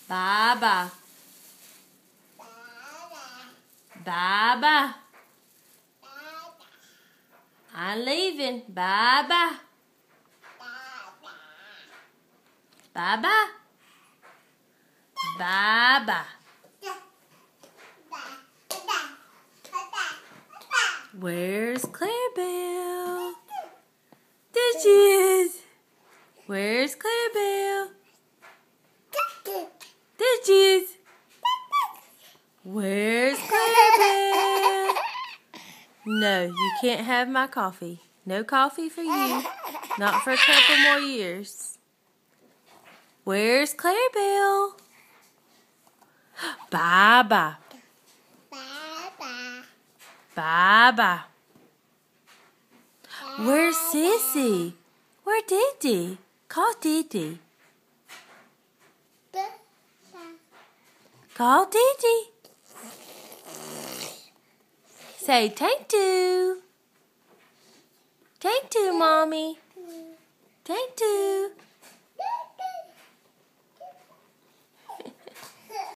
Baba. Baba. I'm leaving. Baba. Baba. Baba. Where's Clarabelle? There she is. Where's Clarabelle? There she is. Where's Clarabelle? No, you can't have my coffee. No coffee for you. Not for a couple more years. Where's Clarabelle? Baba. Baba. Where's Sissy? Where Didi? Call Didi. Call Didi. Say thank you. Thank you, Mommy. Thank you.